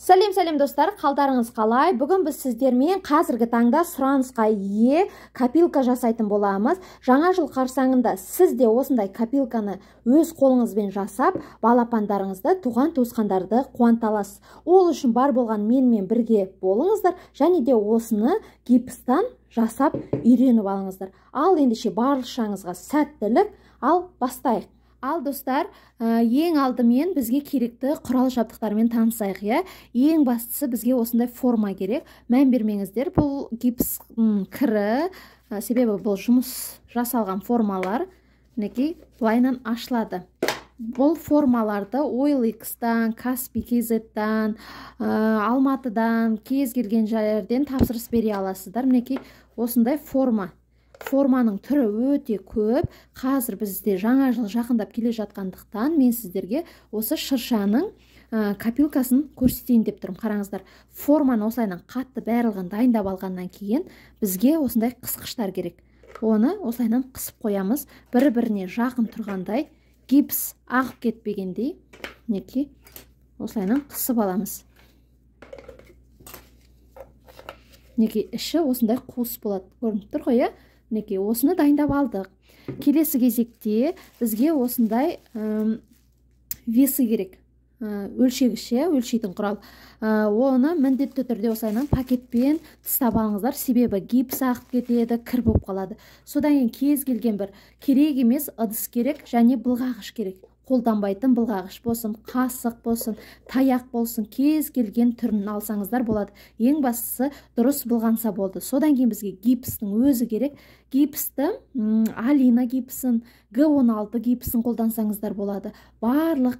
Сәлем достар, қалдарыңыз қалай? Бүгін біз сіздермен қазіргі таңда сұранысқа ие копилка жасайтын боламыз. Жаңа жыл қарсаңында сіз де осындай копилканы өз қолыңызбен жасап, балапандарыңызды, туған туысқандарды қуанта аласыз. Ол үшін бар болған менімен бірге болыңыздар, және де осыны гипстан жасап үйреніп алыңыздар. Ал ендеше баршаңызға сәттілік, ал бастайық. Ал достар, ең алдымен бізге керекті құрал жабдықтармен танысайық, иә. Ең бастысы бізге осындай форма керек. Мән бермеңіздер, бұл гипс кірі, себебі бұл жұмыс жасалған формалар, мінекей, былайынан ашылады. Бұл формаларды OLX-тан, Каспий KZ-тан, Алматыдан, кез келген жерлерден тапсырыс бере аласыздар. Мінекей, осындай форма. Форманың түрі өте көп. Қазір бізде жаңа жыл жақындап келе жатқандықтан мен сіздерге осы шыршаның копилкасын көрсетейін деп тұрмын. Қараңыздар, форманы осылайынан қатты барлығын дайындап алғаннан кейін бізге осындай қысқыштар керек. Оны осылайынан қысып қоямыз, бір-біріне жақын тұрғандай, гипс ағып кетпегендей, неке осылайынан қысып аламыз. Неке іші осындай қуыс болады, көрініп тұр ғой, мінекей, осыны дайындап алдық. Келесі кезекте бізге осындай весі керек, өлшегіше, өлшейтін құрал. Оны міндетті түрде осылайынан пакетпен тыстап алыңыздар, себебі гипс ағып кетеді, кір болып қалады. Содан кейін кез келген бір керек емес ыдыс керек және былғағыш керек. Қолданбайтын былғағыш болсын, қасық болсын, таяқ болсын, кез келген түрін алсаңыздар болады. Ең бастысы дұрыс былғанса болды. Содан кейін бізге гипстің өзі керек. Гипсті Алина гипсін, Г16 гипсін қолдансаңыздар болады. Барлық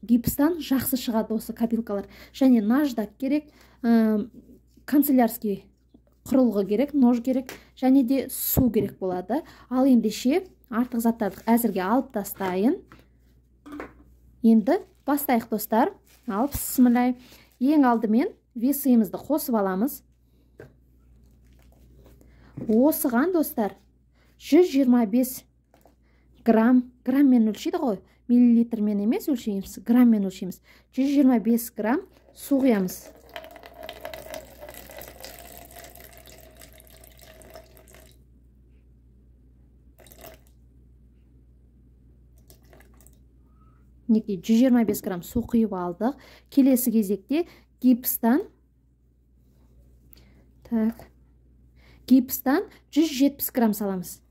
гипстан жақсы шығады осы копилкалар. Және наждак керек, канцелярский құрылғы керек, нож керек, және де су керек болады. Ал ендеше артық заттарды әзірге алып тастайын. Енді бастайық достар. Алып бісмілләй. Ең алдымен весімізді қосып аламыз. Осыған достар 125 граммен өлшейді ғой. Миллилитрмен емес өлшейміз, граммен өлшейміз. 125 грамм су құямыз. Неке 125 грамм су құйып алдық. Келесі кезекте гипстан 170 грамм саламыз.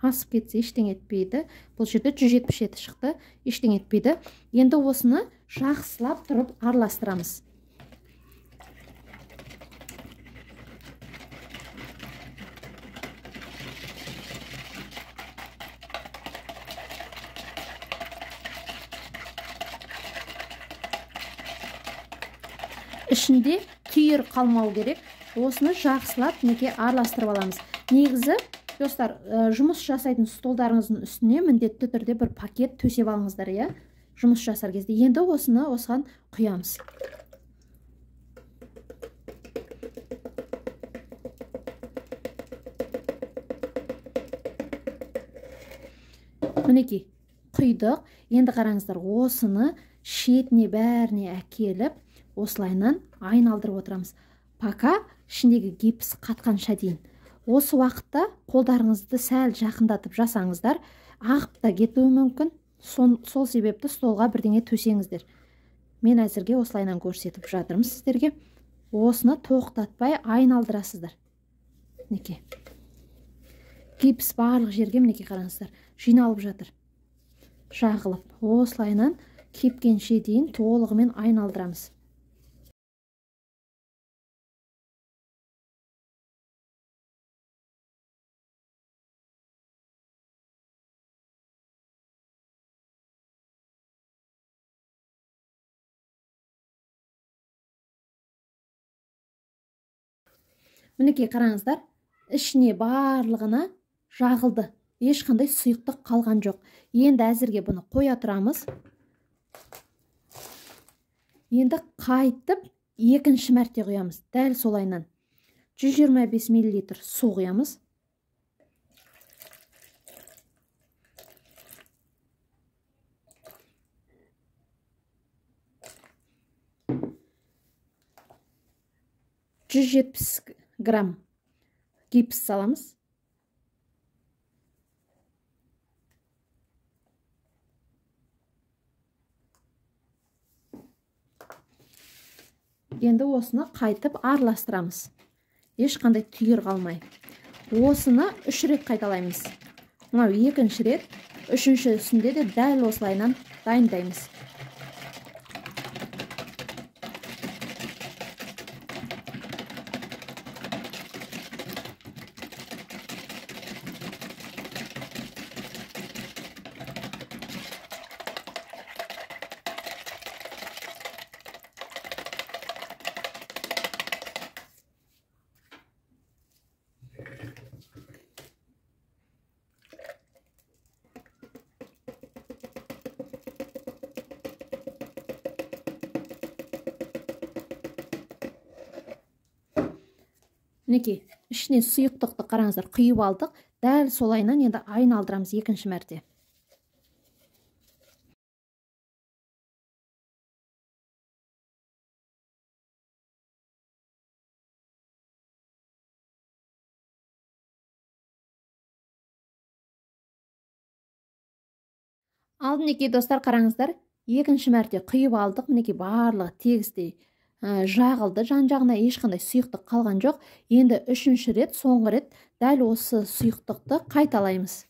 Асып кетсе ештеңе етпейді. Бұл жерде 177 шықты, ештеңе етпейді. Енді осыны жақсылап тұрып араластырамыз. Ішінде түйір қалмау керек. Осыны жақсылап неке араластырып аламыз. Негізі, достар, жұмыс жасайтын столдарыңыздың үстіне міндетті түрде бір пакет төсеп алыңыздар, иә? Жұмыс жасар кезде. Енді осыны осыған құямыз. Мінекей, құйдық. Енді қараңыздар, осыны шетіне бәріне әкеліп, осылайынан айналдырып отырамыз. Пока ішіндегі гипс қатқанша дейін. Осы уақытта қолдарыңызды сәл жақындатып жасаңыздар, ағып та кетуі мүмкін. Сол себепті столға бірдеңе төсеңіздер. Мен әзірге осылайынан көрсетіп жатырмын сіздерге. Осыны тоқтатпай айналдырасыздар. Неке. Гипс барлық жерге мінеке қараңыздар, жиналып жатыр. Жағылып, осылайынан кепкенше дейін толығымен айналдырамыз. Мінекей қараңыздар, ішіне барлығына жағылды. Ешқандай сұйықтық қалған жоқ. Енді әзірге бұны қоя тұрамыз. Енді қайтып екінші мәрте құямыз. Дәл солайынан 125 мл су құямыз. «170 грамм гипс саламыз. Енді осыны қайтып араластырамыз. Ешқандай түйір қалмай. Осыны 3 рет қайталаймыз. Мынау екінші рет, үшіншісінде де дәл осылайынан дайындаймыз. Мінекей, ішіне сұйықтықты қараңыздар, құйып алдық. Дәл солайынан енді айналдырамыз екінші мәрте. Ал мінекей достар, қараңыздар, екінші мәрте құйып алдық. Мінекей барлығы тегістей жағылды, жан-жағына ешқандай сұйықтық қалған жоқ. Енді үшінші рет, соңғы рет дәл осы сұйықтықты қайталаймыз.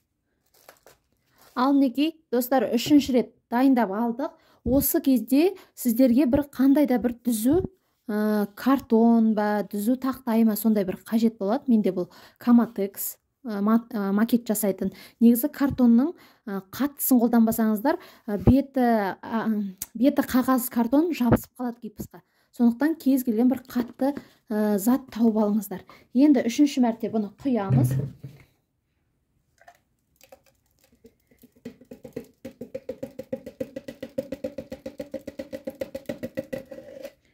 Ал мінекей достар, үшінші рет дайындап алдық. Осы кезде сіздерге бір қандай да бір түзу картон ба, түзу тақтай ма, сондай бір қажет болады. Менде бұл Каматекс макет жасайтын. Негізі картонның қаттысын қолданбасаңыздар, беті қағаз картон жабысып қалады гипсқа. Сондықтан кез келген бір қатты зат тауып алыңыздар. Енді үшінші мәрте бұны құямыз.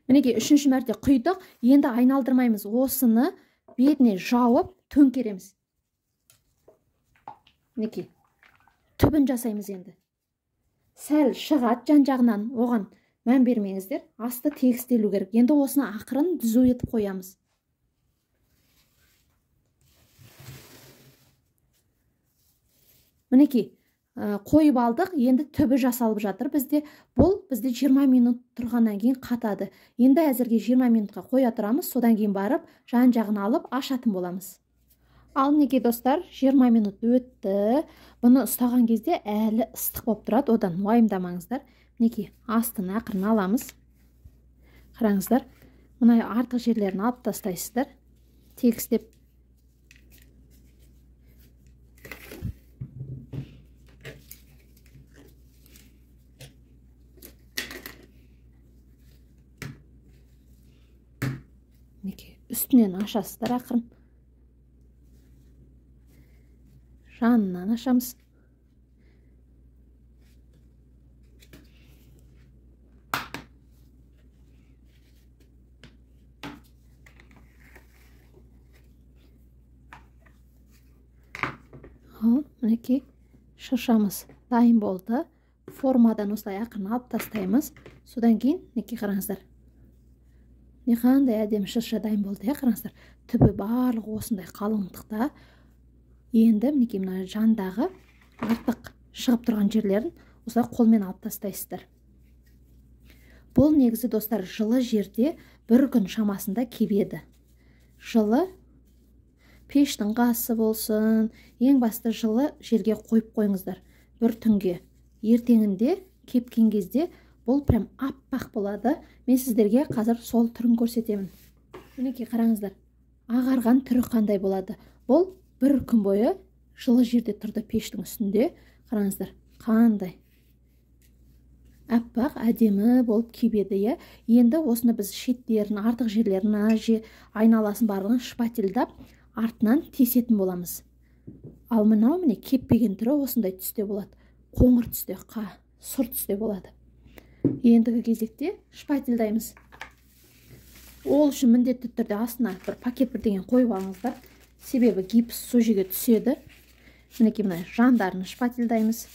Мінекей үшінші мәрте құйдық. Енді айналдырмаймыз. Осыны бетіне жауып төңкереміз. Мінекей түбін жасаймыз енді. Сәл шығат жан-жағынан, оған мән бермеңіздер. Асты тегістелу керек. Енді осыны ақырын түзу етіп қоямыз. Мінекей қойып алдық. Енді түбі жасалып жатыр. Бізде 20 минут тұрғаннан кейін қатады. Енді әзірге 20 минутқа қоя тұрамыз. Содан кейін барып жан-жағын алып ашатын боламыз. Ал мінекей достар, 20 минут өтті. Бұны ұстаған кезде әлі ыстық болып тұрады. Одан уайымдамаңыздар. Мінекей астын ақырын аламыз. Қараңыздар, мұнай артық жерлерін алып тастайсыздар. Тегістеп. Мінекей үстінен ашасыздар ақырын. Жанынан ашамыз. Мінекей шыршамыз дайын болды. Формадан осылай ақырын алып тастаймыз. Содан кейін мінекей қараңыздар. Не қандай әдемі шырша дайын болды, қараңыздар. Түбі барлығы осындай қалыңдықта. Енді мінекей мына жандағы артық шығып тұрған жерлерін осылай қолмен алып тастайсыздар. Бұл негізі достар, жылы жерде бір күн шамасында кебеді. Жылы пештің қасы болсын, ең басты жылы жерге қойып қойыңыздар. Бір түнге. Ертеңінде кепкен кезде бұл прям аппақ болады. Мен сіздерге қазір сол түрін көрсетемін. Мінекей қараңыздар. Ағарған түрі қандай болады. Бұл бір күн бойы жылы жерде тұрды пештің үстінде. Қараңыздар, қандай аппақ, әдемі болып кебеді. Енді осыны біз шеттерін, артық жерлерін, айналасын барлығын шпательдап артынан тесетін боламыз. Ал мынау міне кеппеген түрі осындай түсте болады. Қоңыр түсте, сұр түсте болады. Ендігі кезекте шпательдаймыз. Ол үшін міндетті түрде астына бір пакет бірдеңе қойып алыңыздар. Себебі гипс сол жерге түседі. Мінекей мына жандарын шпательдаймыз.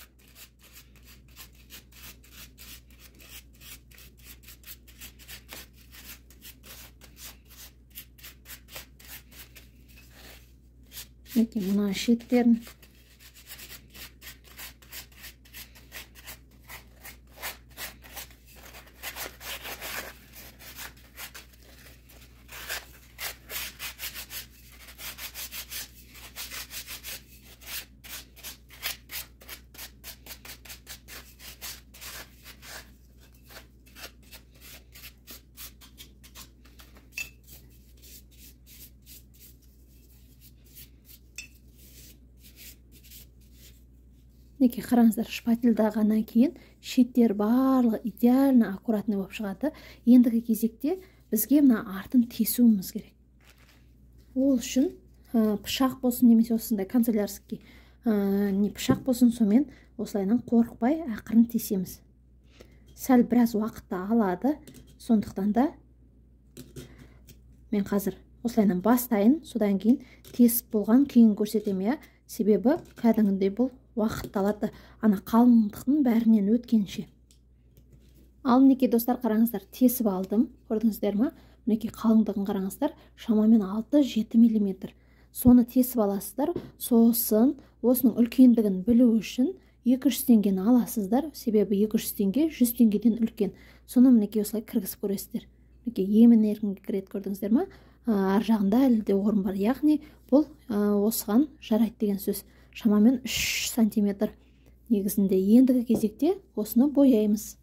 Мінекей мына шеттерін. Мінекей қараңыздар, шпательдағаннан кейін шеттер барлығы идеально аккуратный болып шығады. Ендігі кезекте бізге мына артын тесуіміз керек. Ол үшін пышақ болсын, немесе осындай канцелярский не пышақ болсын, сонымен осылайынан қорықпай ақырын тесеміз. Сәл біраз уақытты алады, сондықтан да мен қазір осылайынан бастайын, содан кейін тесіп болған күйін көрсетемін. Себебі кәдімгідей бұл уақытты алады, ана қалыңдықтың бәрінен өткенше. Ал мінекей достар, қараңыздар, тесіп алдым, көрдіңіздер ме? Мінекей қалыңдығын қараңыздар, шамамен 6-7 мм. Соны тесіп аласыздар, сосын осының үлкендігін білу үшін 200 теңгені аласыздар, себебі 200 теңге 100 теңгеден үлкен. Соны мінекей осылай кіргізіп көресіздер. Мінекей емін еркін кіреді, көрдіңіздер ме? Ар жағында әлі де орын бар, яғни бұл осыған жарайды деген сөз. Шамамен 3 сантиметр негізінде. Ендігі кезекте осыны бояймыз.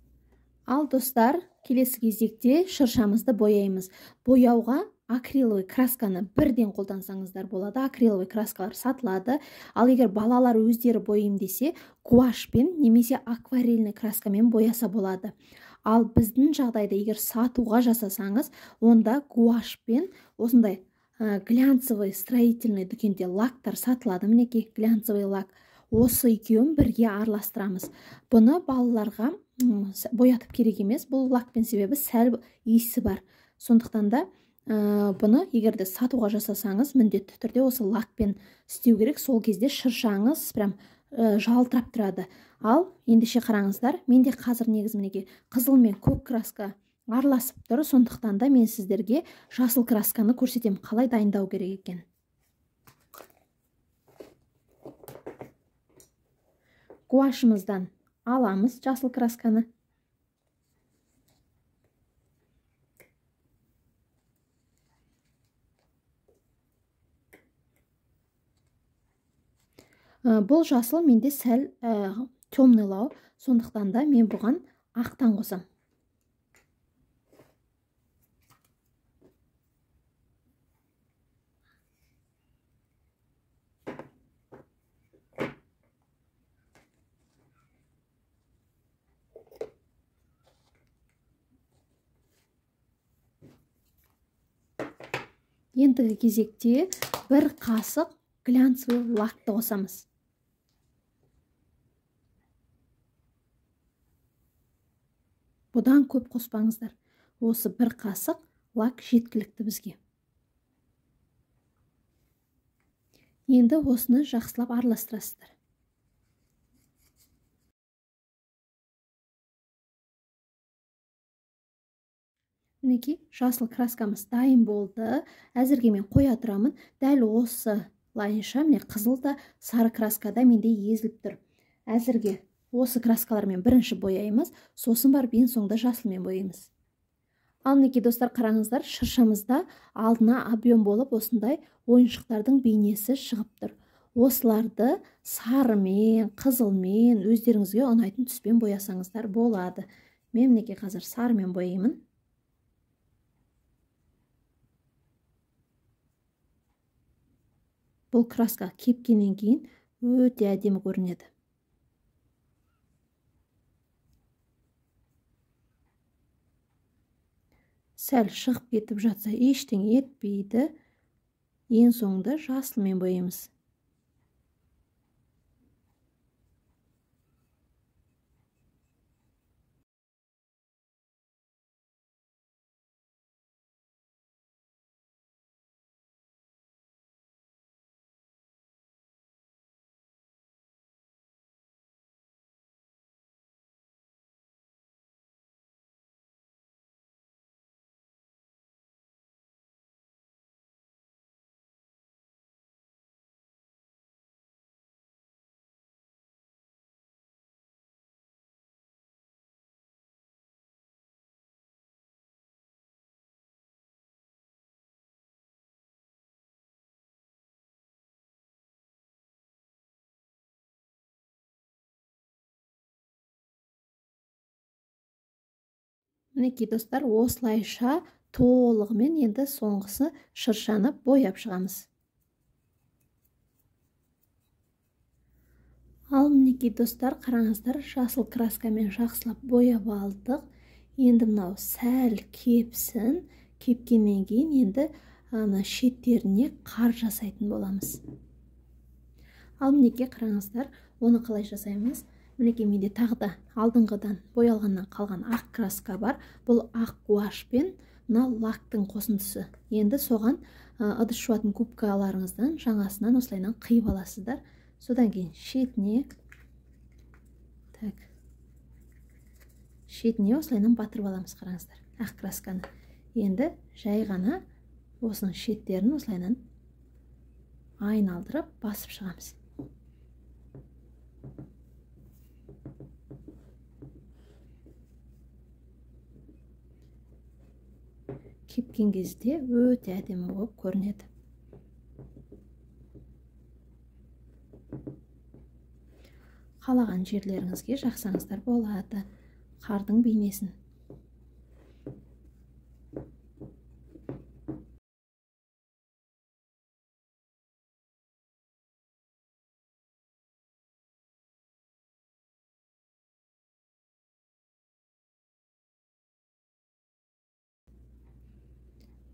Ал достар, келесі кезекте шыршамызды бояймыз. Бояуға акриловый красканы бірден қолдансаңыздар болады. Акриловый краскалар сатылады. Ал егер балалар өздері бояйым десе, гуашпен немесе акварельный краскамен бояса болады. Ал біздің жағдайда егер сатуға жасасаңыз, онда гуашпен осындай глянцевый строительный дүкенде лактар сатылады. Мінекей глянцевый лак. Осы екеуін бірге араластырамыз. Бұны балаларға боятып керек емес. Бұл лакпен себебі сәл иісі бар. Сондықтан да бұны егерде сатуға жасасаңыз, міндетті түрде осы лакпен істеу керек. Сол кезде шыршаңыз прям жалтырап тұрады. Ал ендеше қараңыздар, менде қазір негізі мінекей қызыл мен көк краска араласып тұр, сондықтан да мен сіздерге жасыл красканы көрсетем, қалай дайындау керек екен. Гуашымыздан аламыз жасыл красканы. Бұл жасыл менде сәл темныйлау, сондықтан да мен бұған ақтан қосам. Ендігі кезекте бір қасық глянцевый лакты қосамыз. Бұдан көп қоспаңыздар. Осы бір қасық лак жеткілікті бізге. Енді осыны жақсылап араластырасыздар. Мінекей, жасыл краскамыз дайын болды. Әзірге мен қоя тұрамын. Дәл осы лайынша, міне қызыл да, сары краска да менде езіліп тұр. Әзірге осы краскалармен бірінші бояймыз, сосын барып ең соңында жасылмен бояймыз. Ал мінекей достар, қараңыздар, шыршамызда алдына объем болып осындай ойыншықтардың бейнесі шығып тұр. Осыларды сарымен, қызылмен, өздеріңізге ұнайтын түспен боясаңыздар болады. Мен мінекей қазір сарымен бояймын. Бұл краска кепкеннен кейін өте әдемі көрінеді. Сәл шығып кетіп жатса ештеңе етпейді. Ең соңында жасылмен бояймыз. Мінекей достар, осылайша толығымен енді соңғысы шыршаны бояп шығамыз. Ал мінекей достар, қараңыздар, жасыл краскамен жақсылап бояп алдық. Енді мынау сәл кепсін. Кепкеннен кейін енді шеттеріне қар жасайтын боламыз. Ал мінекей қараңыздар, оны қалай жасаймыз? Мінекей менде тағы да алдыңғыдан боялғаннан қалған ақ краска бар. Бұл ақ гуашпен мына лактың қосындысы. Енді соған ыдыс жуатын губкаларыңыздан жаңасынан осылайынан қиып аласыздар. Содан кейін шетіне осылайынан батырып аламыз, қараңыздар, ақ красканы. Енді жай ғана осының шеттерін осылайынан айналдырып басып шығамыз. Кепкен кезде өте әдемі болып көрінеді. Қалаған жерлеріңізге жақсаңыздар болады қардың бейнесін.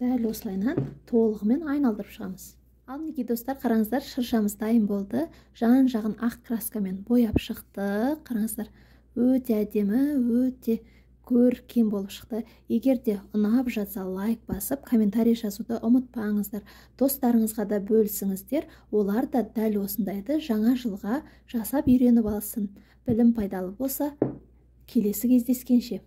Дәл осылайынан толығымен айналдырып шығамыз. Ал мінекей достар, қараңыздар, шыршамыз дайын болды. Жан-жағын ақ краскамен бояп шықты. Қараңыздар, өте әдемі, өте көркем болып шықты. Егер де ұнап жатса, лайк басып, комментарий жазуды ұмытпаңыздар. Достарыңызға да бөлісіңіздер. Олар да дәл осындайды жаңа жылға жасап үйреніп алсын. Білім пайдалы болса, келесі кездескенше.